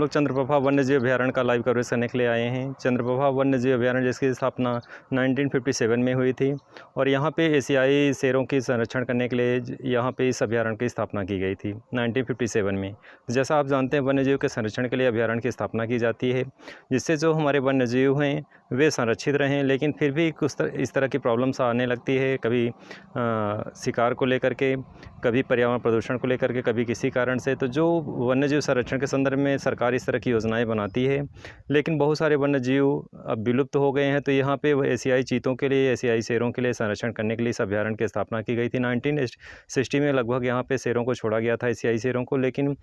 लोग चंद्रप्रभा वन्यजीव अभयारण्य का लाइव कवरेज करने के लिए आए हैं। चंद्रप्रभा वन्यजीव अभयारण्य जिसकी स्थापना 1957 में हुई थी और यहाँ पे एशियाई शेरों की संरक्षण करने के लिए यहाँ पे इस अभयारण्य की स्थापना की गई थी 1957 में। जैसा आप जानते हैं वन्यजीव के संरक्षण के लिए अभयारण्य की स्थापना की जाती है, जिससे जो हमारे वन्यजीव हैं वे संरक्षित रहें, लेकिन फिर भी इस तरह की प्रॉब्लम्स आने लगती है, कभी शिकार को लेकर के, कभी पर्यावरण प्रदूषण को लेकर के, कभी किसी कारण से। तो जो वन्यजीव संरक्षण के संदर्भ में सरकार इस तरह की योजनाएं बनाती है, लेकिन बहुत सारे वन्यजीव अब विलुप्त हो गए हैं। तो यहाँ पे एशियाई चीतों के लिए, एशियाई शेरों के लिए संरक्षण करने के लिए इस अभयारण्य की स्थापना की गई थी। 1960 में लगभग यहाँ पे शेरों को छोड़ा गया था, एशियाई शेरों को, लेकिन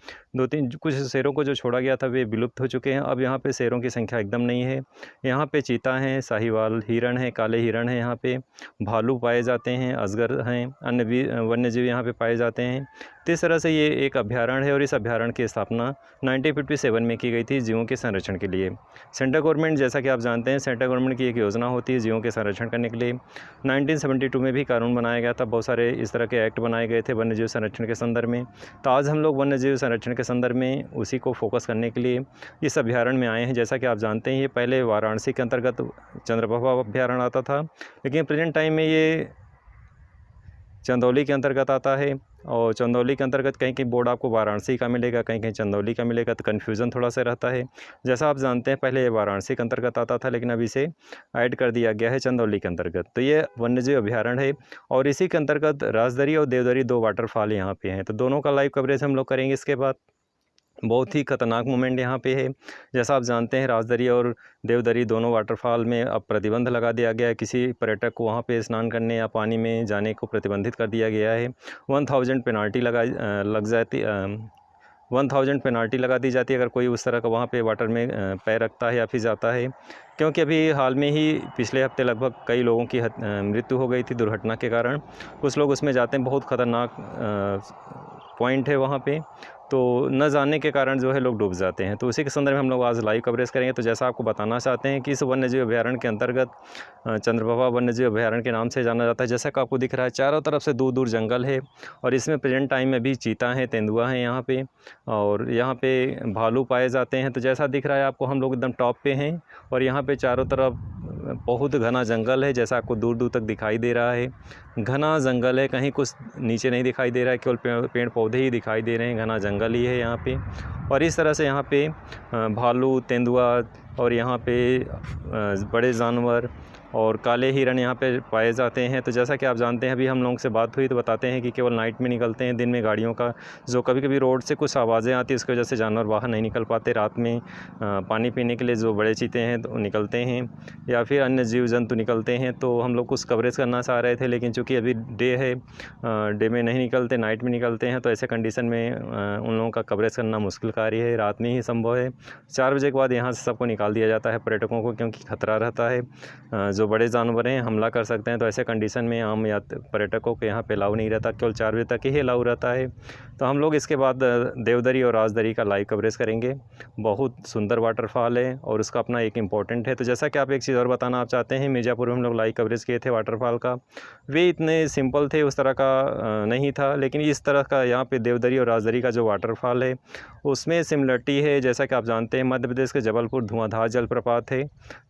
कुछ शेरों को जो छोड़ा गया था वे विलुप्त हो चुके हैं। अब यहाँ पे शेरों की संख्या एकदम नहीं है। यहाँ पे चीता हैं, साहिवाल हिरण हैं, काले हिरण हैं, यहाँ पे भालू पाए जाते हैं, अजगर हैं, अन्य वन्यजीव यहाँ पे पाए जाते हैं। तो इस तरह से ये एक अभयारण्य है और इस अभयारण्य की स्थापना 1957 में की गई थी जीवों के संरक्षण के लिए। सेंट्रल गवर्नमेंट, जैसा कि आप जानते हैं, सेंट्रल गवर्नमेंट की एक योजना होती है जीवों के संरक्षण करने के लिए। 1972 में भी कानून बनाया गया था, बहुत सारे इस तरह के एक्ट बनाए गए थे वन्यजीव संरक्षण के संदर्भ में। तो आज हम लोग वन्यजीव संरक्षण के संदर्भ में उसी को फोकस करने के लिए इस अभयारण्य में आए हैं। जैसा कि आप जानते हैं, ये पहले वाराणसी के अंतर्गत चंद्रप्रभा अभयारण्य आता था, लेकिन प्रेजेंट टाइम में ये चंदौली के अंतर्गत आता है। और चंदौली के अंतर्गत कहीं कहीं बोर्ड आपको वाराणसी का मिलेगा, कहीं कहीं चंदौली का मिलेगा, तो कन्फ्यूज़न थोड़ा सा रहता है। जैसा आप जानते हैं, पहले ये वाराणसी के अंतर्गत आता था, लेकिन अभी इसे ऐड कर दिया गया है चंदौली के अंतर्गत। तो ये वन्यजीव अभयारण्य है और इसी के अंतर्गत राजदरी और देवदरी 2 वाटरफॉल यहाँ पे हैं। तो दोनों का लाइव कवरेज हम लोग करेंगे। इसके बाद बहुत ही खतरनाक मोमेंट यहाँ पे है। जैसा आप जानते हैं, राजदरी और देवदरी दोनों वाटरफॉल में अब प्रतिबंध लगा दिया गया है। किसी पर्यटक को वहाँ पे स्नान करने या पानी में जाने को प्रतिबंधित कर दिया गया है। 1000 पेनाल्टी पेनाल्टी लगा दी जाती है अगर कोई उस तरह का वहाँ पे वाटर में पैर रखता है या फिर जाता है। क्योंकि अभी हाल में ही पिछले हफ्ते लगभग कई लोगों की मृत्यु हो गई थी दुर्घटना के कारण। कुछ लोग उसमें जाते हैं, बहुत ख़तरनाक पॉइंट है वहाँ पे, तो न जानने के कारण जो है लोग डूब जाते हैं। तो उसी के संदर्भ में हम लोग आज लाइव कवरेज करेंगे। तो जैसा आपको बताना चाहते हैं कि इस वन्यजीव अभयारण्य के अंतर्गत चंद्रप्रभा वन्यजीव अभयारण्य के नाम से जाना जाता है। जैसा कि आपको दिख रहा है, चारों तरफ से दूर दूर जंगल है और इसमें प्रेजेंट टाइम में भी चीता हैं, तेंदुआ हैं यहाँ पे, और यहाँ पे भालू पाए जाते हैं। तो जैसा दिख रहा है आपको, हम लोग एकदम टॉप पे हैं और यहाँ पे चारों तरफ बहुत घना जंगल है। जैसा आपको दूर दूर तक दिखाई दे रहा है, घना जंगल है, कहीं कुछ नीचे नहीं दिखाई दे रहा है, केवल पेड़ पौधे ही दिखाई दे रहे हैं। घना जंगल ही है यहाँ पे। और इस तरह से यहाँ पे भालू, तेंदुआ और यहाँ पे बड़े जानवर और काले हिरण यहाँ पे पाए जाते हैं। तो जैसा कि आप जानते हैं, अभी हम लोगों से बात हुई तो बताते हैं कि केवल नाइट में निकलते हैं। दिन में गाड़ियों का जो कभी कभी रोड से कुछ आवाज़ें आती है, उसकी वजह से जानवर बाहर नहीं निकल पाते। रात में पानी पीने के लिए जो बड़े चीते हैं तो निकलते हैं, या फिर अन्य जीव जंतु निकलते हैं। तो हम लोग कुछ कवरेज करना चाह रहे थे, लेकिन चूँकि अभी डे है, डे में नहीं निकलते, नाइट में निकलते हैं। तो ऐसे कंडीशन में उन लोगों का कवरेज करना मुश्किल कार्य है, रात में ही संभव है। 4 बजे के बाद यहाँ से सबको निकाल दिया जाता है पर्यटकों को, क्योंकि खतरा रहता है, जो बड़े जानवर हैं हमला कर सकते हैं। तो ऐसे कंडीशन में आम पर्यटकों के यहाँ पे अलाउ नहीं रहता, केवल 4 बजे तक ही अलाउ रहता है। तो हम लोग इसके बाद देवदरी और राजदरी का लाइव कवरेज करेंगे। बहुत सुंदर वाटरफॉल है और उसका अपना एक इम्पोर्टेंट है। तो जैसा कि आप एक चीज़ और बताना आप चाहते हैं, मिर्ज़ापुर में हम लोग लाइव कवरेज किए थे वाटरफॉल का, वे इतने सिंपल थे, उस तरह का नहीं था। लेकिन इस तरह का यहाँ पे देवदरी और राजदरी का जो वाटरफॉल है उसमें सिमिलरिटी है। जैसा कि आप जानते हैं, मध्य प्रदेश के जबलपुर धुआंधार जलप्रपात है।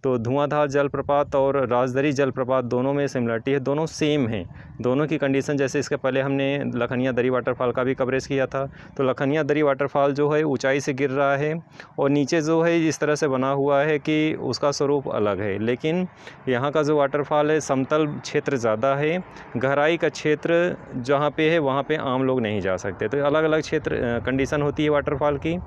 तो धुआंधार जलप्रपात और राजदरी जलप्रपात दोनों में सिमिलरिटी है, दोनों सेम हैं। दोनों की कंडीशन, जैसे इसके पहले हमने लखनिया दरी वाटरफॉल का भी कवरेज किया था। तो लखनिया दरी वाटरफॉल जो है ऊंचाई से गिर रहा है और नीचे जो है इस तरह से बना हुआ है कि उसका स्वरूप अलग है। लेकिन यहाँ का जो वाटरफॉल है, समतल क्षेत्र ज़्यादा है, गहराई का क्षेत्र जहाँ पे है वहाँ पे आम लोग नहीं जा सकते। तो अलग अलग क्षेत्र कंडीशन होती है वाटरफॉल की।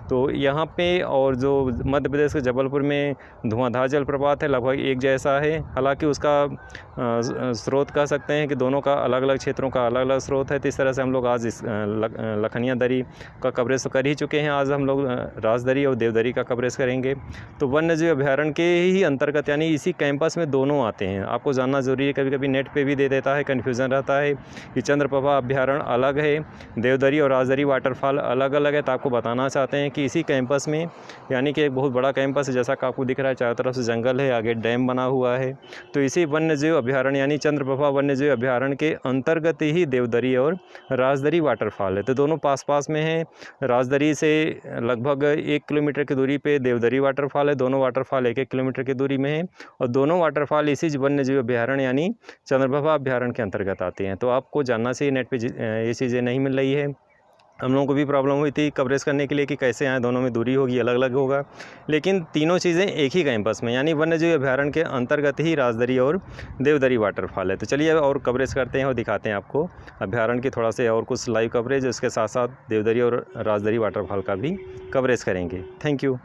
तो यहाँ पे और जो मध्य प्रदेश के जबलपुर में धुआंधार जलप्रपात है, लगभग एक जैसा है। हालांकि उसका स्रोत कह सकते हैं कि दोनों का अलग अलग क्षेत्रों का अलग अलग स्रोत है। तो इस तरह से हम लोग आज इस लखनिया दरी का कवरेज तो कर ही चुके हैं। आज हम लोग राजदरी और देवदरी का कवरेज करेंगे। तो वन्यजीव अभयारण्य के ही अंतर्गत, यानी इसी कैंपस में दोनों आते हैं। आपको जानना ज़रूरी है, कभी कभी नेट पे भी दे देता है, कन्फ्यूज़न रहता है कि चंद्रप्रभा अभयारण्य अलग है, देवदरी और राजदरी वाटरफॉल अलग अलग है। तो आपको बताना चाहते हैं कि इसी कैंपस में, यानी कि एक बहुत बड़ा कैंपस है, जैसा कि आपको दिख रहा है, चारों तरफ से जंगल है, आगे डैम बना हुआ है। है। तो इसी वन्यजीव अभयारण्य यानी चंद्रप्रभा वन्यजीव अभयारण्य के अंतर्गत ही देवदरी और राजदरी वाटरफॉल है। तो दोनों पास पास में हैं। राजदरी से लगभग 1 किलोमीटर की दूरी पे देवदरी वाटरफॉल है। दोनों वाटरफॉल 1-1 किलोमीटर की दूरी में है और दोनों वाटरफॉल इसी वन्यजीव अभयारण्य यानी चंद्रप्रभा अभयारण्य के अंतर्गत आते हैं। तो आपको जानना चाहिए, नेट पे ये चीज़ें नहीं मिल रही है। हम लोगों को भी प्रॉब्लम हुई थी कवरेज करने के लिए कि कैसे आए, दोनों में दूरी होगी, अलग अलग होगा, लेकिन तीनों चीज़ें एक ही कैंपस में यानी वन्यजीव अभयारण्य के अंतर्गत ही राजदरी और देवदरी वाटरफॉल है। तो चलिए और कवरेज करते हैं और दिखाते हैं आपको अभयारण्य की थोड़ा से और कुछ लाइव कवरेज, उसके साथ साथ देवदरी और राजदरी वाटरफॉल का भी कवरेज करेंगे। Thank you.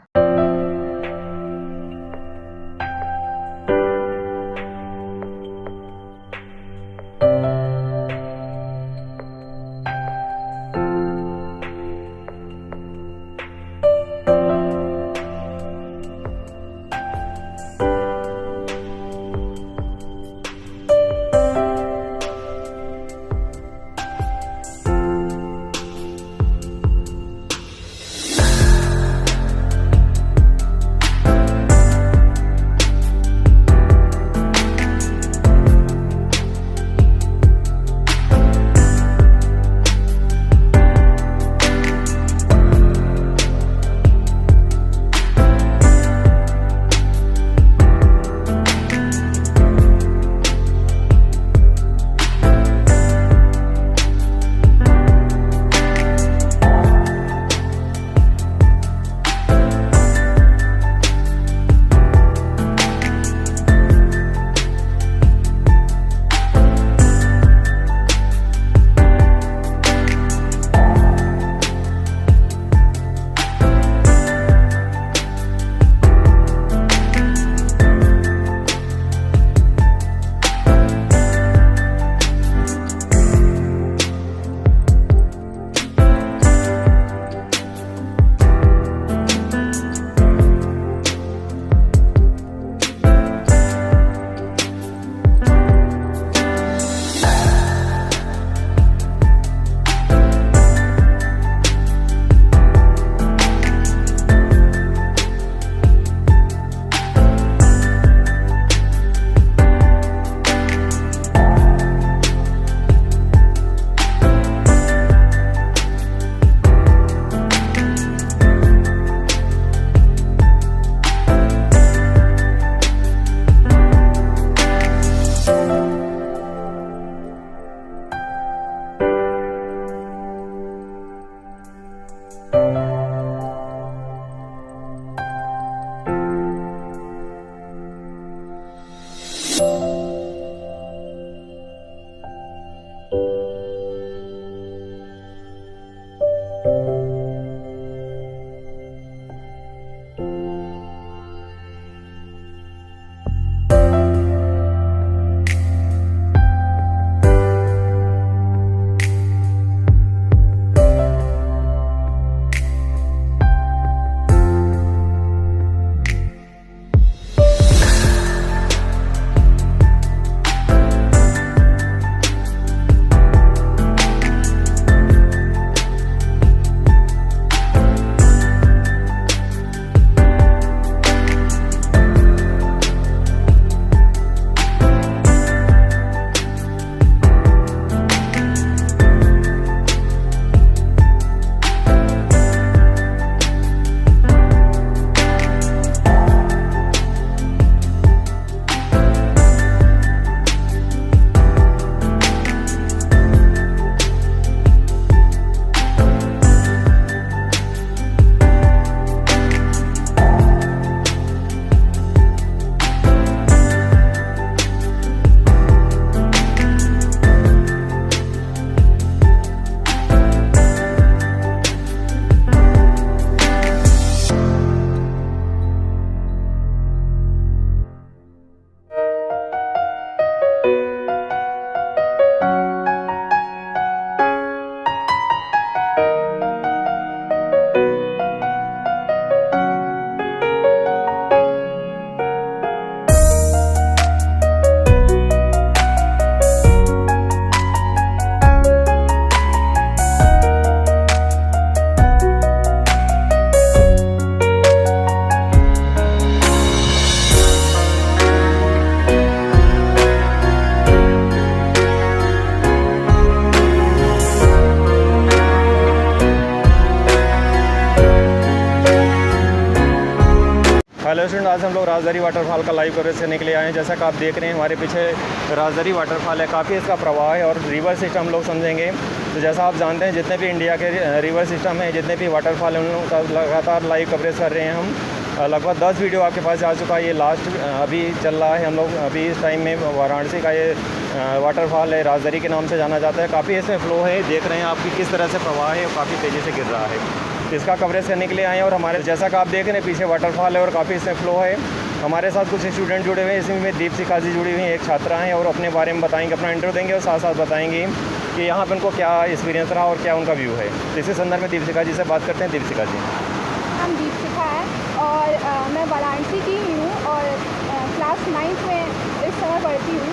स्टूडेंट, आज हम लोग राजदरी वाटरफॉल का लाइव कवरेज करने के लिए आए हैं। जैसा कि आप देख रहे हैं हमारे पीछे राजदरी वाटरफॉल है, काफ़ी इसका प्रवाह है और रिवर सिस्टम हम लोग समझेंगे। तो जैसा आप जानते हैं जितने भी इंडिया के रिवर सिस्टम है, जितने भी वाटरफॉल हैं, उन का लगातार लाइव कवरेज कर रहे हैं हम। लगभग 10 वीडियो आपके पास जा चुका है। ये लास्ट अभी चल रहा है। हम लोग अभी इस टाइम में वाराणसी का ये वाटरफॉल है, राजदरी के नाम से जाना जाता है। काफ़ी इसमें फ़्लो है, देख रहे हैं आप कि किस तरह से प्रवाह है और काफ़ी तेज़ी से गिर रहा है। इसका कवरेज करने के लिए आए हैं और हमारे जैसा कि आप देख रहे हैं पीछे वाटरफॉल है और काफ़ी इसमें फ़्लो है। हमारे साथ कुछ स्टूडेंट जुड़े हुए हैं, इसमें दीपशिखा जी जुड़ी हुई हैं, एक छात्रा हैं और अपने बारे में बताएंगे, अपना इंटरव्यू देंगे और साथ साथ बताएंगी कि यहाँ पर उनको क्या एक्सपीरियंस रहा और क्या उनका व्यू है। तो इसी संदर्भ में दीपशिखा जी से बात करते हैं। दीपशिखा जी। हम दीपशिखा है और मैं वाराणसी की ही हूँ और क्लास 9th में इस समय पढ़ती हूँ।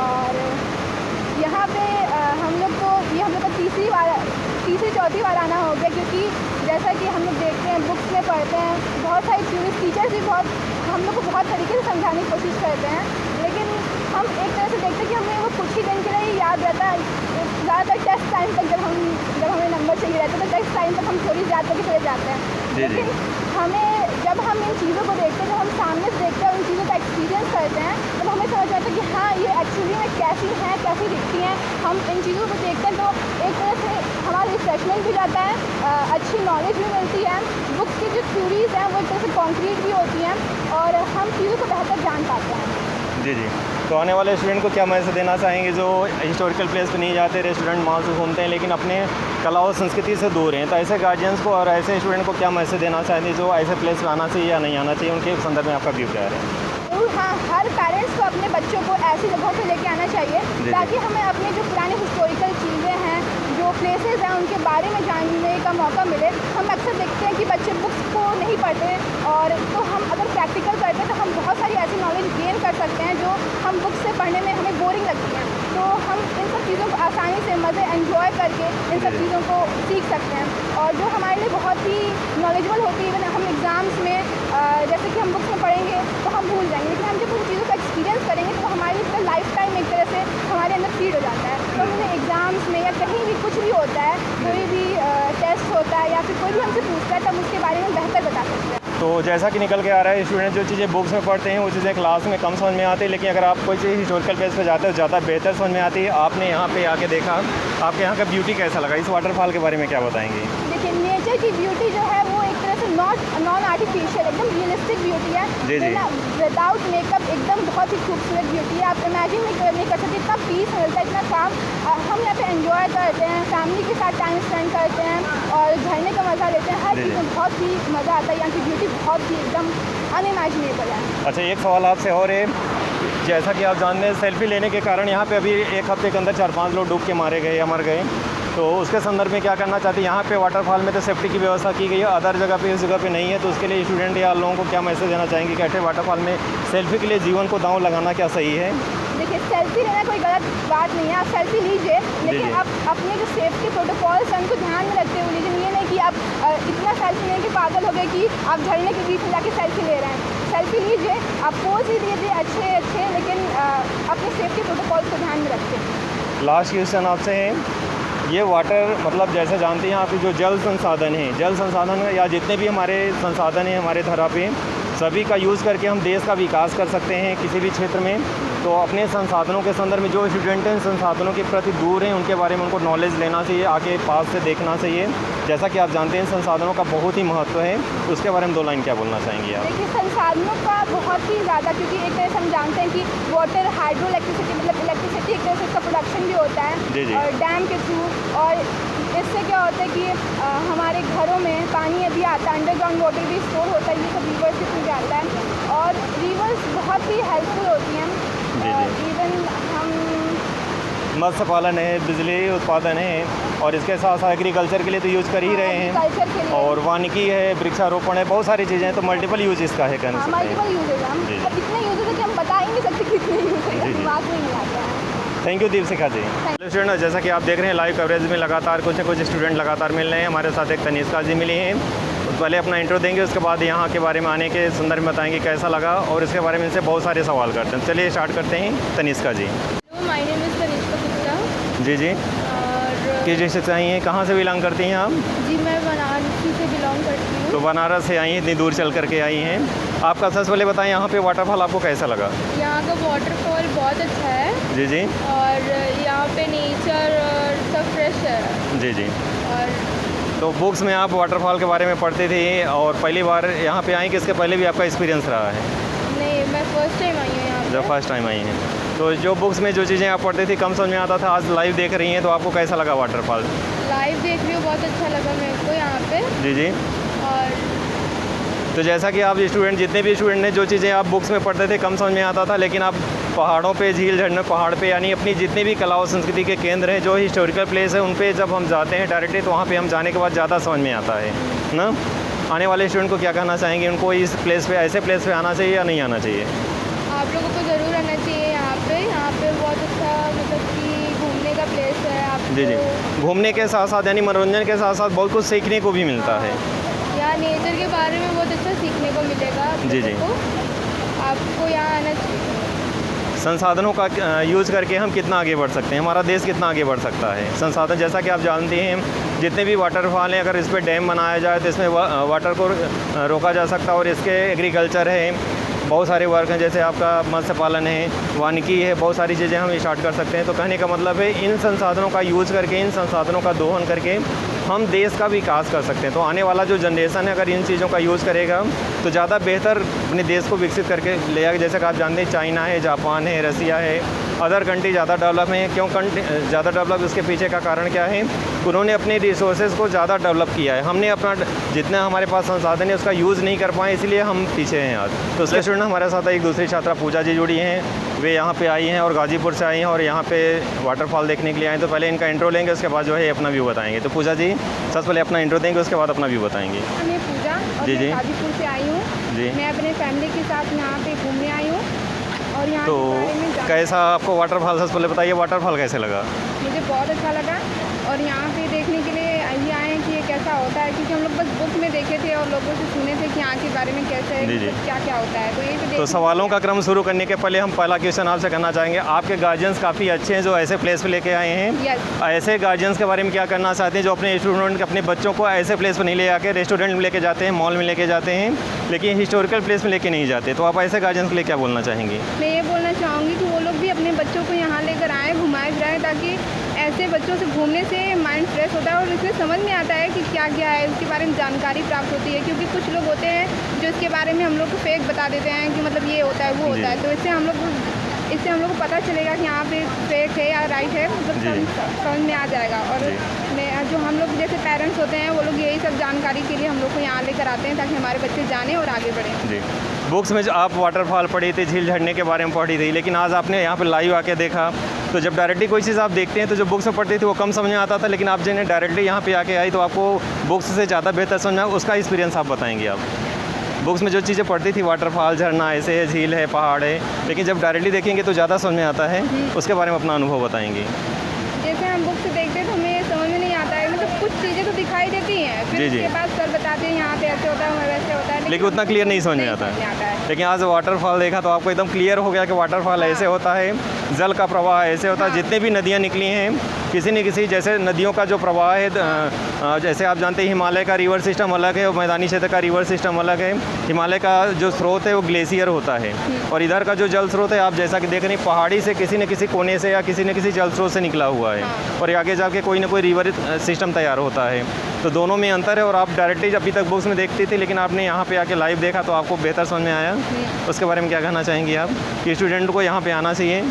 और यहाँ पे हम लोग को ये हम लोग का तीसरी चौथी बार आना हो गया, क्योंकि जैसा कि हम लोग देखते हैं, बुक्स में पढ़ते हैं, बहुत सारे टूरिस्ट टीचर्स भी हम लोग को बहुत तरीके से समझाने की कोशिश करते हैं, लेकिन हम एक तरह से देखते हैं कि हमें वो कुछ ही दिन के लिए ही याद रहता है। ज़्यादातर टेस्ट टाइम तक जब हमें नंबर चाहिए रहता है तो टेस्ट टाइम तक हम थोड़ी याद करके चले जाते हैं। लेकिन जब हम इन चीज़ों को देखते हैं, जब हम सामने से देखते हैं और इन चीज़ों का एक्सपीरियंस करते हैं, तो हमें समझ आता है कि हाँ, ये एक्चुअली में कैसी हैं, कैसी दिखती हैं। हम इन चीज़ों को देखते हैं तो एक तरह से हमारा रिफ्रेशमेंट भी जाता है, अच्छी नॉलेज भी मिलती है। बुक्स की जो थ्योरीज़ हैं वो एक तरह से कॉन्क्रीट भी होती हैं और हम चीज़ों को बेहतर जान पाते हैं। जी जी। तो आने वाले स्टूडेंट को क्या मैसेज देना चाहेंगे जो हिस्टोरिकल प्लेस पे नहीं जाते, रेस्टोरेंट मॉल से घूमते हैं लेकिन अपने कला और संस्कृति से दूर हैं? तो ऐसे गार्जियंस को और ऐसे स्टूडेंट को क्या मैसेज देना चाहेंगे जो ऐसे प्लेस पे आना चाहिए या नहीं आना चाहिए? उनके संदर्भ में आपका व्यू क्या है? हाँ, हर पेरेंट्स को अपने बच्चों को ऐसी जगहों पे लेके आना चाहिए ताकि हमें अपने जो पुराने हिस्टोरिकल चीज़ें हैं, जो प्लेसेस हैं, उनके बारे में जानने का मौका मिले। हम अक्सर देखते हैं कि बच्चे बुक्स को नहीं पढ़ते और तो हम अगर प्रैक्टिकल करते हैं तो हम बहुत सारी ऐसी नॉलेज गेन कर सकते हैं जो हम बुक्स से पढ़ने में हमें बोरिंग लगती हैं। तो हम इन सब चीज़ों को आसानी से मज़े एंजॉय करके इन सब चीज़ों को सीख सकते हैं और जो हमारे लिए बहुत ही नॉलेजेबल होती है। इवन हम एग्ज़ाम्स में जैसे कि हम बुक्स में पढ़ेंगे तो हम भूल जाएंगे, लेकिन हम जब उन चीज़ों का एक्सपीरियंस करेंगे तो हमारे लिए लाइफ टाइम एक तरह से हमारे अंदर फीड हो जाता है। तो हमें एग्ज़ाम्स में या कहीं भी कुछ भी होता है, कोई भी टेस्ट होता है या फिर कोई भी हमसे पूछता है, तब उसके बारे में बेहतर बता सकते हैं। तो जैसा कि निकल के आ रहा है, स्टूडेंट जो चीज़ें बुक्स में पढ़ते हैं वो चीज़ें क्लास में कम समझ में आती है, लेकिन अगर आप कोई चीज़ हिस्टोरिकल प्लेस पे जाते हो ज़्यादा बेहतर समझ में आती है। आपने यहाँ पे आके देखा, आपके यहाँ का ब्यूटी कैसा लगा? इस वाटरफॉल के बारे में क्या बताएंगे? देखिए, नेचर की ब्यूटी जो है वो एक तरह से नॉन आर्टिफिशियल, एकदम रियलिस्टिक ब्यूटी है। जी जी। विदाउट मेकअप एकदम बहुत ही खूबसूरत ब्यूटी है। आप इमेजिन नहीं कर सकते, इतना पीस मिलता है, इतना काम। हम यहाँ पे एंजॉय करते हैं, फैमिली के साथ टाइम स्पेंड करते हैं और झरने का मज़ा लेते हैं। हर चीज़ में बहुत ही मज़ा आता है। यहाँ की ब्यूटी बहुत ही एकदम अनइमेजिनेबल है। अच्छा, एक सवाल आपसे और है, जैसा कि आप जानते हैं सेल्फी लेने के कारण यहाँ पे अभी एक हफ्ते के अंदर 4-5 लोग डूब के मारे गए या मर गए, तो उसके संदर्भ में क्या करना चाहते हैं? यहाँ पे वाटरफॉल में तो सेफ्टी की व्यवस्था की गई है, अदर जगह पे इस जगह पे नहीं है, तो उसके लिए स्टूडेंट या लोगों को क्या मैसेज देना चाहेंगे कि ऐसे वाटरफॉल में सेल्फी के लिए जीवन को दांव लगाना क्या सही है? देखिए, सेल्फी लेना कोई गलत बात नहीं है, आप सेल्फी लीजिए, लेकिन आप अपने जो सेफ्टी प्रोटोकॉल्स हैं उनको ध्यान में रखते हुए लीजिए। ये नहीं कि आप इतना सेल्फी लेने के पागल हो गए कि आप झरने के बीच में जाके सेल्फी ले रहे हैं। सेल्फी लीजिए, आप पोज ही दीजिए अच्छे, लेकिन अपने सेफ्टी प्रोटोकॉल्स को ध्यान में रखिए। लास्ट क्वेश्चन आपसे है, ये वाटर मतलब जैसे जानते हैं आप जो जल संसाधन या जितने भी हमारे संसाधन हैं हमारे धरा पे, सभी का यूज़ करके हम देश का विकास कर सकते हैं किसी भी क्षेत्र में। तो अपने संसाधनों के संदर्भ में जो स्टूडेंट हैं संसाधनों के प्रति दूर हैं, उनके बारे में उनको नॉलेज लेना चाहिए, आगे पास से देखना चाहिए। जैसा कि आप जानते हैं संसाधनों का बहुत ही महत्व है, उसके बारे में 2 लाइन क्या बोलना चाहेंगी आप? देखिए, संसाधनों का बहुत ही ज़्यादा, क्योंकि एक तरह से हम जानते हैं कि वाटर हाइड्रो इलेक्ट्रिसिटी मतलब इलेक्ट्रिसिटी एक तरह से इसका प्रोडक्शन भी होता है और डैम के थ्रू। और इससे क्या होता है कि हमारे घरों में पानी अभी आता है, अंडरग्राउंड वाटर भी स्टोर होता है, ये सब रिवर्स के थ्रू जाता है और रिवर्स बहुत ही हेल्पफुल होती हैं। इवन हम मत्स्य पालन है, बिजली उत्पादन है और इसके साथ साथ एग्रीकल्चर के लिए तो यूज़ कर ही रहे हैं और वानिकी है, वृक्षारोपण है, बहुत सारी चीज़ें हैं, तो मल्टीपल यूज इसका है कहना सकते हैं। मल्टीपल यूजेज हम इतने यूजेज है कि हम बता ही नहीं सकते कितने यूजेज हैं, दिमाग में नहीं आता है। Thank you Deepshikha ji. Student, जैसा कि आप देख रहे हैं लाइव कवरेज में लगातार कुछ न कुछ स्टूडेंट लगातार मिल रहे हैं। हमारे साथ एक तनिष्का जी मिली हैं, पहले अपना इंट्रो देंगे, उसके बाद यहाँ के बारे में आने के संदर्भ में बताएंगे कैसा लगा और इसके बारे में इनसे बहुत सारे सवाल करते हैं। चलिए स्टार्ट करते हैं। Tanishka ji. My name is Tanishka Gupta. जी जी। और किस डिस्ट्रिक्ट से आई हैं, कहाँ से बिलोंग करती हैं आप? जी, मैं बनारस से बिलोंग करती हूँ। तो बनारस से आई हैं, इतनी दूर चल करके आई हैं। आपका सबसे पहले बताएं यहाँ पे वाटरफॉल आपको कैसा लगा? यहाँ का वाटरफॉल बहुत अच्छा है जी जी और यहाँ पे नेचर और सब फ्रेश है। जी जी। और तो बुक्स में आप वाटरफॉल के बारे में पढ़ते थे और पहली बार यहाँ पे आई कि इसके पहले भी आपका एक्सपीरियंस रहा है? नहीं, मैं फर्स्ट टाइम आई हूँ यहाँ पे। जब फर्स्ट टाइम आई हैं तो जो बुक्स में जो चीज़ें आप पढ़ते थी कम समझ में आता था, आज लाइव देख रही हैं तो आपको कैसा लगा वाटरफॉल? लाइव देख रही हूँ, बहुत अच्छा लगा मेरे को यहाँ पे। जी जी। और तो जैसा कि आप स्टूडेंट, जितने भी स्टूडेंट ने जो चीज़ें आप बुक्स में पढ़ते थे कम समझ में आता था, लेकिन आप पहाड़ों पे, झील झरने पहाड़ पे, यानी अपनी जितने भी कला और संस्कृति के केंद्र हैं, जो हिस्टोरिकल प्लेस है, उन पे जब हम जाते हैं डायरेक्टली तो वहाँ पे हम जाने के बाद ज़्यादा समझ में आता है ना। आने वाले स्टूडेंट को क्या कहना चाहेंगे? उनको इस प्लेस पे, ऐसे प्लेस पे आना चाहिए या नहीं आना चाहिए? आप लोगों को ज़रूर आना चाहिए यहाँ पे। यहाँ पे बहुत अच्छा मतलब कि घूमने का प्लेस है। आप जी जी। घूमने के साथ साथ यानी मनोरंजन के साथ साथ बहुत कुछ सीखने को भी मिलता है। यहाँ नेचर के बारे में बहुत अच्छा सीखने को मिलेगा आप जी जी। लोगों को। आपको यहाँ आना चाहिए। संसाधनों का यूज़ करके हम कितना आगे बढ़ सकते हैं, हमारा देश कितना आगे बढ़ सकता है। संसाधन जैसा कि आप जानते हैं, जितने भी वाटरफॉल हैं, अगर इस पर डैम बनाया जाए तो इसमें वाटर को रोका जा सकता है। और इसके एग्रीकल्चर है, बहुत सारे वर्क हैं, जैसे आपका मत्स्य पालन है, वानिकी है, बहुत सारी चीज़ें हम स्टार्ट कर सकते हैं। तो कहने का मतलब है इन संसाधनों का यूज़ करके, इन संसाधनों का दोहन करके हम देश का विकास कर सकते हैं। तो आने वाला जो जनरेशन है अगर इन चीज़ों का यूज़ करेगा तो ज़्यादा बेहतर अपने देश को विकसित करके ले आएगा। जैसे कि आप जानते हैं चाइना है, जापान है, रसिया है, अदर कंट्री ज़्यादा डेवलप हैं। क्यों ज़्यादा डेवलप? इसके पीछे का कारण क्या है? उन्होंने अपने रिसोर्सेज को ज़्यादा डेवलप किया है। हमने अपना जितना हमारे पास संसाधन है उसका यूज़ नहीं कर पाए, इसलिए हम पीछे हैं आज। तो उसके स्टूडेंट हमारे साथ एक दूसरी छात्रा पूजा जी जुड़ी हैं। वे यहाँ पे आई हैं और गाज़ीपुर से आई हैं और यहाँ पे वाटरफॉल देखने के लिए आए। तो पहले इनका इंट्रो लेंगे, उसके बाद जो है अपना व्यू बताएंगे। तो पूजा जी सबसे पहले अपना इंट्रो देंगे, उसके बाद अपना व्यू बताएंगे। मैं पूजा और जी, मैं जी। गाजीपुर से आई हूँ। जी। मैं अपने फैमिली के साथ यहाँ पे घूमने आई हूँ और यहाँ तो के बारे में कैसा आपको वाटरफॉल, सबसे पहले बताइए वाटरफॉल कैसे लगा? मुझे बहुत अच्छा लगा। और यहाँ पे देखने के लिए ये आए हैं कि ये कैसा होता है, क्योंकि हम लोग बस बुक में देखे थे और लोगों से सुने थे कि यहाँ के बारे में कैसे है, जी, जी। मतलब क्या क्या होता है। तो ये तो सवालों का क्रम शुरू करने के पहले हम पहला क्वेश्चन आपसे करना चाहेंगे। आपके गार्जियंस काफ़ी अच्छे हैं जो ऐसे प्लेस पे लेके आए हैं। यस। ऐसे गार्जियंस के बारे में क्या करना चाहते हैं जो अपने स्टूडेंट, अपने बच्चों को ऐसे प्लेस पर नहीं ले आके रेस्टोरेंट में लेके जाते हैं, मॉल में लेके जाते हैं, लेकिन हिस्टोरिकल प्लेस में लेके नहीं जाते? तो आप ऐसे गार्जियंस के लिए क्या बोलना चाहेंगे? मैं ये बोलना चाहूँगी कि वो लोग भी अपने बच्चों को यहाँ लेकर आएँ, घुमाए फिराएँ, ताकि ऐसे बच्चों से घूमने से माइंड फ्रेश होता है और इसमें समझ में आता है कि क्या क्या है, उसके बारे में जानकारी प्राप्त होती है। क्योंकि कुछ लोग होते हैं जो इसके बारे में हम लोग को फेक बता देते हैं कि मतलब ये होता है, वो होता है। तो इससे हम लोग को पता चलेगा कि यहाँ पे फेक है या राइट है, मतलब समझ में आ जाएगा। और जो हम लोग जैसे पेरेंट्स होते हैं वो लोग यही सब जानकारी के लिए हम लोग को यहाँ लेकर आते हैं ताकि हमारे बच्चे जाने और आगे बढ़ें। जी। बुक्स में जो आप वाटरफॉल पढ़ी थी, झील झरने के बारे में पढ़ी थी, लेकिन आज आपने यहाँ पे लाइव आके देखा। तो जब डायरेक्टली कोई चीज़ आप देखते हैं तो जो बुक्स में पढ़ती थी वो कम समझ में आता था, लेकिन आप जिन्हें डायरेक्टली यहाँ पे आके आई तो आपको बुक्स से ज़्यादा बेहतर समझ में, उसका एक्सपीरियंस आप बताएंगे। आप बुक्स में जो चीज़ें पढ़ती थी, वाटरफॉल, झरना, ऐसे है, झील है, पहाड़ है, लेकिन जब डायरेक्टली देखेंगे तो ज़्यादा समझ में आता है। उसके बारे में अपना अनुभव बताएंगे। जैसे हम बुक से देखते हैं तो हमें समझ में नहीं आता है, मतलब कुछ चीज़ें तो दिखाई देती हैं, फिर जी, जी। उसके बाद सर बताते हैं यहाँ पे ऐसे होता है, वहाँ वैसे होता है, लेकिन उतना क्लियर नहीं समझ में आता है। लेकिन आज वाटरफॉल देखा तो आपको एकदम क्लियर हो गया कि वाटरफॉल ऐसे होता है, जल का प्रवाह ऐसे होता है। जितने भी नदियाँ निकली हैं, किसी न किसी, जैसे नदियों का जो प्रवाह है, जैसे आप जानते हैं हिमालय का रिवर सिस्टम अलग है और मैदानी क्षेत्र का रिवर सिस्टम अलग है। हिमालय का जो स्रोत है वो ग्लेशियर होता है और इधर का जो जल स्रोत है, आप जैसा कि देख रहे हैं, पहाड़ी से किसी न किसी कोने से या किसी न किसी जल स्रोत से निकला हुआ है और आगे जाके कोई ना कोई रिवर सिस्टम तैयार होता है। तो दोनों में अंतर है और आप डायरेक्टली अभी तक बुक्स में देखती थी, लेकिन आपने यहाँ पे आके लाइव देखा तो आपको बेहतर समझ में आया। उसके बारे में क्या कहना चाहेंगी आप कि स्टूडेंट को यहाँ पे आना चाहिए?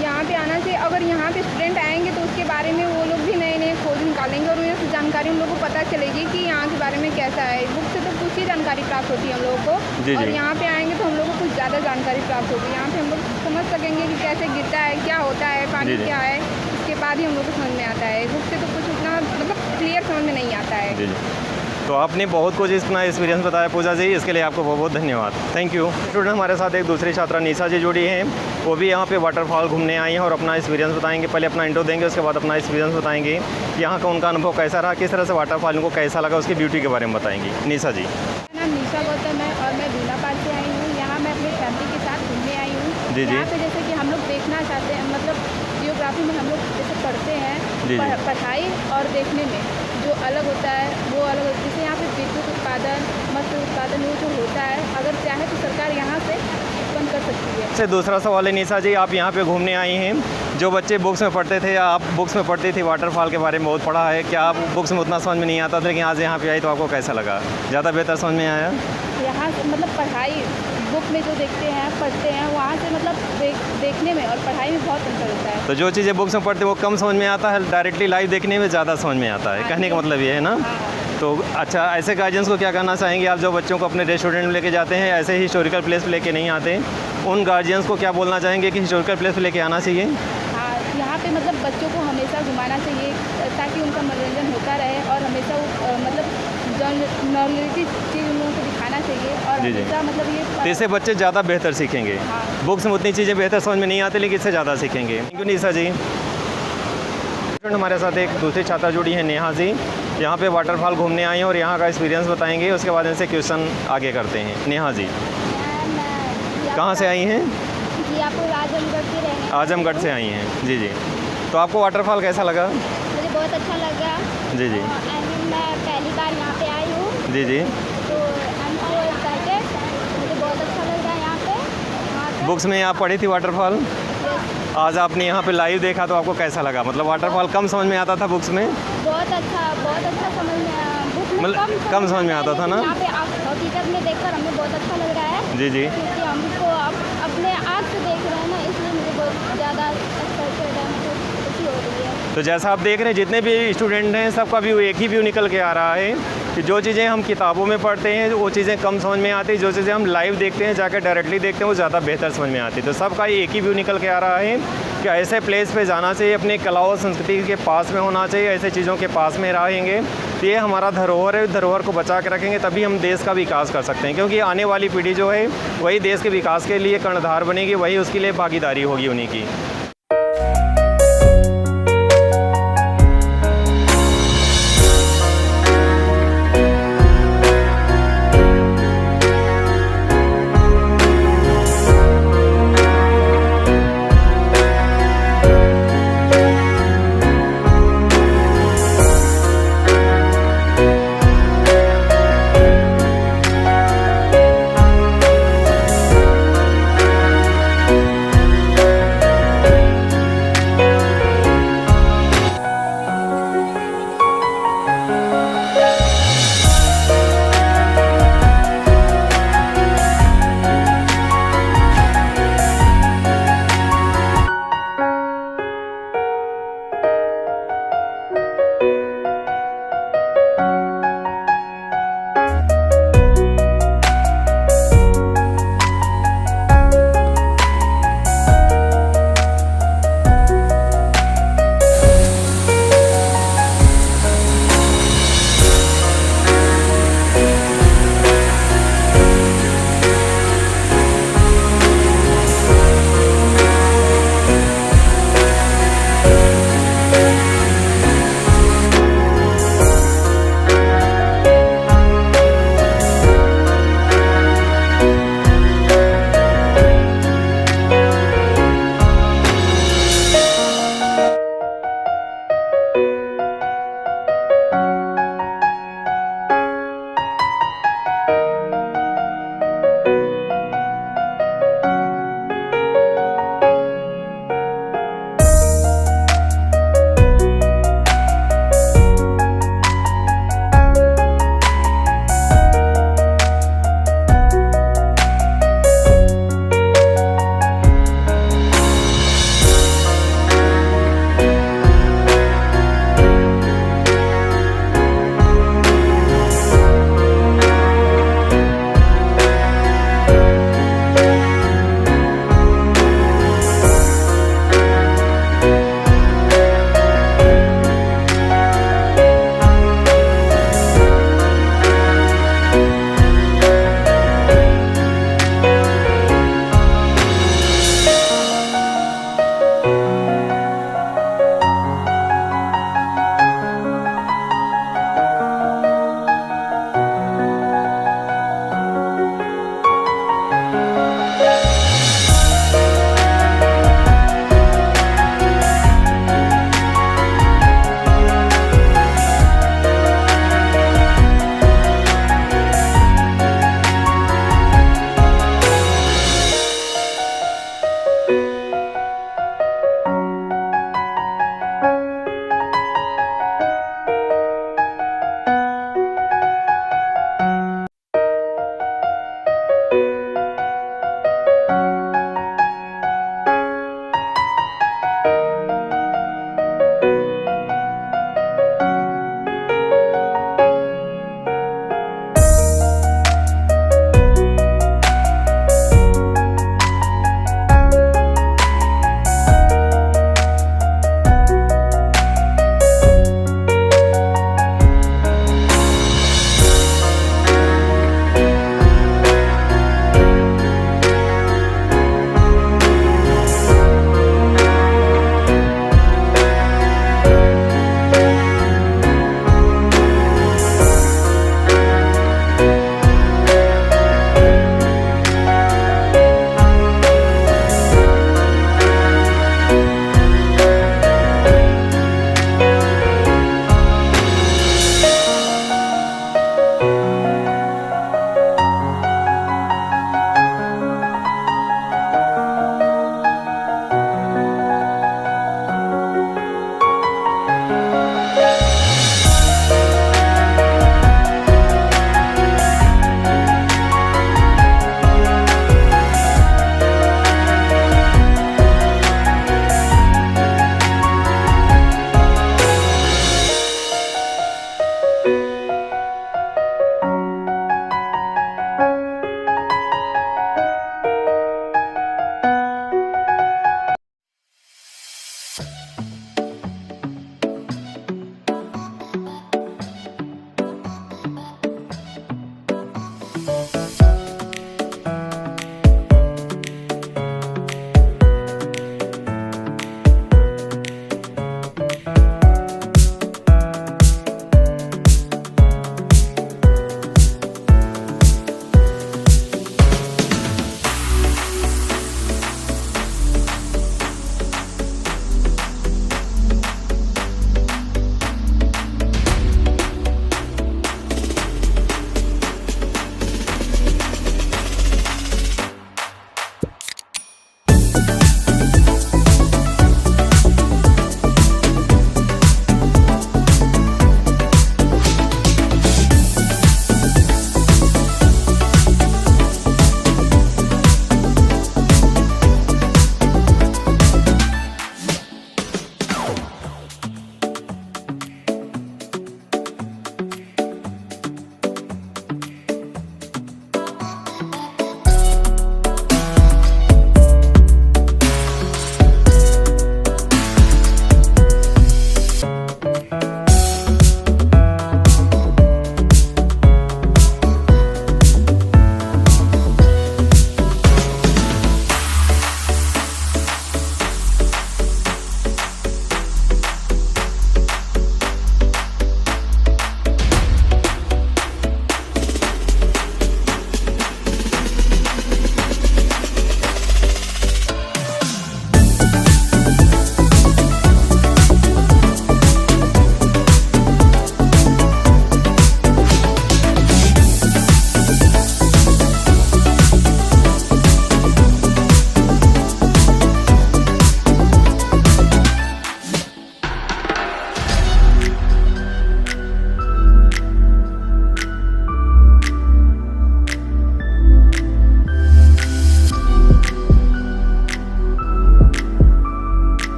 यहाँ पे आना चाहिए। अगर यहाँ पे स्टूडेंट आएंगे तो उसके बारे में वो लोग भी नए नए खोज निकालेंगे और उन्हें जानकारी उन लोगों को पता चलेगी कि यहाँ के बारे में कैसा है। बुक से तो कुछ ही जानकारी प्राप्त होती है हम लोगों को, जी, और जी। यहाँ पे आएंगे तो हम लोग को कुछ ज़्यादा जानकारी प्राप्त होगी। यहाँ पे हम लोग समझ सकेंगे कि कैसे गिरता है, क्या होता है, पानी जी, जी। क्या है, इसके बाद ही हम लोग को समझ में आता है। बुक से तो कुछ उतना मतलब क्लियर समझ में नहीं आता है। जी जी। तो आपने बहुत कुछ इतना एक्सपीरियंस बताया पूजा जी, इसके लिए आपको बहुत बहुत धन्यवाद। Thank you. स्टूडेंट हमारे साथ एक दूसरी छात्रा निशा जी जुड़ी हैं, वो भी यहाँ पे वाटरफॉल घूमने आई हैं और अपना एक्सपीरियंस बताएंगे। पहले अपना इंट्रो देंगे, उसके बाद अपना एक्सपीरियंस बताएंगे, यहाँ का उनका अनुभव कैसा रहा, किस तरह से वाटरफॉल उनको कैसा लगा, उसकी ब्यूटी के बारे में बताएंगी। निशा जी। मेरा नाम निशा गौतम है और मैं दूनापाल से आई हूँ। यहाँ मैं अपनी फैमिली के साथ घूमने आई हूँ। जी, जी। यहाँ पे जैसे कि हम लोग देखना चाहते हैं, मतलब काफ़ी में हम लोग जैसे पढ़ते हैं जी, जी। पढ़ाई और देखने में जो अलग होता है वो अलग होता है। जैसे यहाँ पे विद्युत उत्पादन, मत्स्य उत्पादन वो जो होता है, अगर चाहे तो सरकार यहाँ से उत्पन्न कर सकती है। से दूसरा सवाल है निशा जी, आप यहाँ पे घूमने आई हैं, जो बच्चे बुक्स में पढ़ते थे या आप बुक्स में पढ़ती थी वाटरफॉल के बारे में बहुत पढ़ा है, क्या आप बुक्स में उतना समझ में नहीं आता था, लेकिन आज यहाँ पे आई तो आपको कैसा लगा, ज़्यादा बेहतर समझ में आया? यहाँ से मतलब पढ़ाई बुक में जो देखते हैं पढ़ते हैं वहाँ से मतलब देखने में और पढ़ाई में बहुत अंतर होता है। तो जो चीज़ें बुक्स में पढ़ते हैं वो कम समझ में आता है, डायरेक्टली लाइव देखने में ज़्यादा समझ में आता है, हाँ, कहने का मतलब ये है ना? हाँ। तो अच्छा, ऐसे गार्जियंस को क्या कहना चाहेंगे आप जो बच्चों को अपने रेस्टोरेंट में लेके जाते हैं, ऐसे हिस्टोरिकल प्लेस पे लेके नहीं आते, उन गार्जियंस को क्या बोलना चाहेंगे कि हिस्टोरिकल प्लेस पे लेके आना चाहिए? हाँ, यहाँ पे मतलब बच्चों को हमेशा घुमाना चाहिए ताकि उनका मनोरंजन होता रहे और हमेशा वो मतलब नॉर्मलिटी चीज़ उन लोगों को दिखाना चाहिए और जी, जी। हमेशा मतलब ये तो इससे बच्चे ज़्यादा बेहतर सीखेंगे। हाँ। बुक्स में उतनी चीज़ें बेहतर समझ में नहीं आती, लेकिन इससे ज़्यादा सीखेंगे। थैंक यू निशा जी। हमारे साथ एक दूसरी छात्रा जुड़ी है, नेहा जी, यहाँ पे वाटरफॉल घूमने आई हैं और यहाँ का एक्सपीरियंस बताएंगे, उसके बाद इनसे क्वेश्चन आगे करते हैं। नेहा जी कहाँ से आई हैं? जियापुर आजमगढ़ की रहने आजमगढ़ से आई हैं। जी जी, तो आपको वाटरफॉल कैसा लगा? मुझे बहुत अच्छा लगा। जी जी। मैं पहली बार यहाँ पे आई हूँ जी जी। तो आई एम सो एक्साइटेड, मुझे बहुत अच्छा लग रहा है यहाँ पे। बुक्स में आप पढ़ी थी वाटरफॉल, आज आपने यहाँ पे लाइव देखा तो आपको कैसा लगा? मतलब वाटरफॉल कम समझ में आता था बुक्स में? बहुत अच्छा समझ में आया। बुक में मतलब कम समझ में आता था ना? यहाँ पे हकीकत में देखकर हमें बहुत अच्छा लग रहा है। जी जी। क्योंकि हम इसको अपने आँख से देख रहे हैं ना, इसलिए मुझे बहुत ज़्यादा एक्साइटेड है, मतलब खुशी हो रही है। तो जैसा आप देख रहे हैं, जितने भी स्टूडेंट हैं सबका व्यू एक ही व्यू निकल के आ रहा है कि जो चीज़ें हम किताबों में पढ़ते हैं वो चीज़ें कम समझ में आती, जो चीज़ें हम लाइव देखते हैं, जाकर डायरेक्टली देखते हैं, वो ज़्यादा बेहतर समझ में आती। तो सबका एक ही व्यू निकल के आ रहा है कि ऐसे प्लेस पे जाना चाहिए, अपने कला और संस्कृति के पास में होना चाहिए, ऐसे चीज़ों के पास में रहेंगे तो ये हमारा धरोहर है, धरोहर को बचा के रखेंगे तभी हम देश का विकास कर सकते हैं, क्योंकि आने वाली पीढ़ी जो है वही देश के विकास के लिए कर्णधार बनेगी, वही उसके लिए भागीदारी होगी उन्हीं की।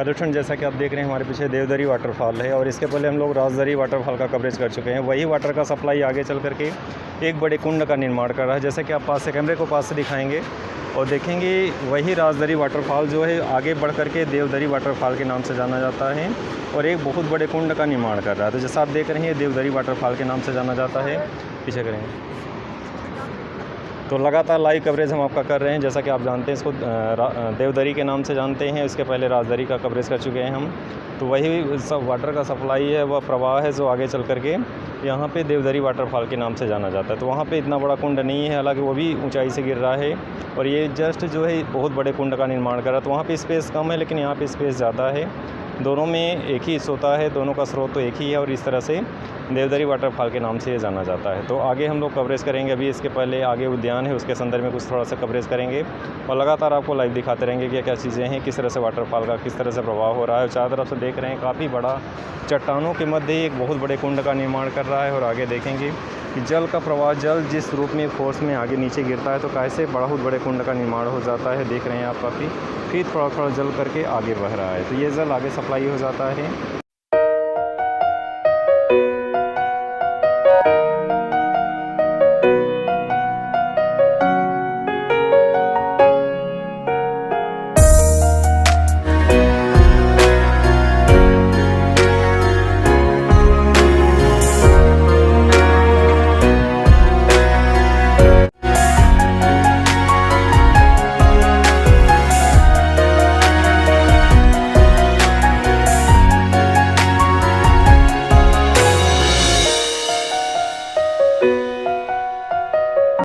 हेलो फ्रेंड, जैसा कि आप देख रहे हैं हमारे पीछे देवदरी वाटरफॉल है और इसके पहले हम लोग राजदरी वाटरफॉल का कवरेज कर चुके हैं। वही वाटर का सप्लाई आगे चल करके एक बड़े कुंड का निर्माण कर रहा है। जैसा कि आप पास से कैमरे को पास से दिखाएंगे और देखेंगे, वही राजदरी वाटरफॉल जो है आगे बढ़ करके देवदरी वाटरफॉल के नाम से जाना जाता है और एक बहुत बड़े कुंड का निर्माण कर रहा है। तो जैसा आप देख रहे हैं देवदरी वाटरफॉल के नाम से जाना जाता है। पीछे करेंगे तो लगातार लाइव कवरेज हम आपका कर रहे हैं। जैसा कि आप जानते हैं इसको देवदरी के नाम से जानते हैं, इसके पहले राजदरी का कवरेज कर चुके हैं हम। तो वही सब वाटर का सप्लाई है, वह प्रवाह है जो आगे चल करके यहाँ पे देवदरी वाटरफॉल के नाम से जाना जाता है। तो वहाँ पे इतना बड़ा कुंड नहीं है, हालांकि वो भी ऊंचाई से गिर रहा है और ये जस्ट जो है बहुत बड़े कुंड का निर्माण कर रहा है। तो वहाँ पे स्पेस कम है लेकिन यहाँ पे स्पेस ज़्यादा है। दोनों में एक ही सोता है, दोनों का स्रोत तो एक ही है और इस तरह से देवदरी वाटरफॉल के नाम से ये जाना जाता है। तो आगे हम लोग कवरेज करेंगे। अभी इसके पहले आगे उद्यान है, उसके संदर्भ में कुछ थोड़ा सा कवरेज करेंगे और लगातार आपको लाइव दिखाते रहेंगे कि क्या चीज़ें हैं, किस तरह से वाटरफॉल का किस तरह से प्रभाव हो रहा है। चारों तरफ से देख रहे हैं काफ़ी बड़ा चट्टानों के मध्य एक बहुत बड़े कुंड का निर्माण कर रहा है और आगे देखेंगे कि जल का प्रवाह, जल जिस रूप में फोर्स में आगे नीचे गिरता है तो कैसे बहुत बड़े कुंड का निर्माण हो जाता है। देख रहे हैं आप काफ़ी फिर थोड़ा थोड़ा जल करके आगे बह रहा है। तो ये जल आगे सप्लाई हो जाता है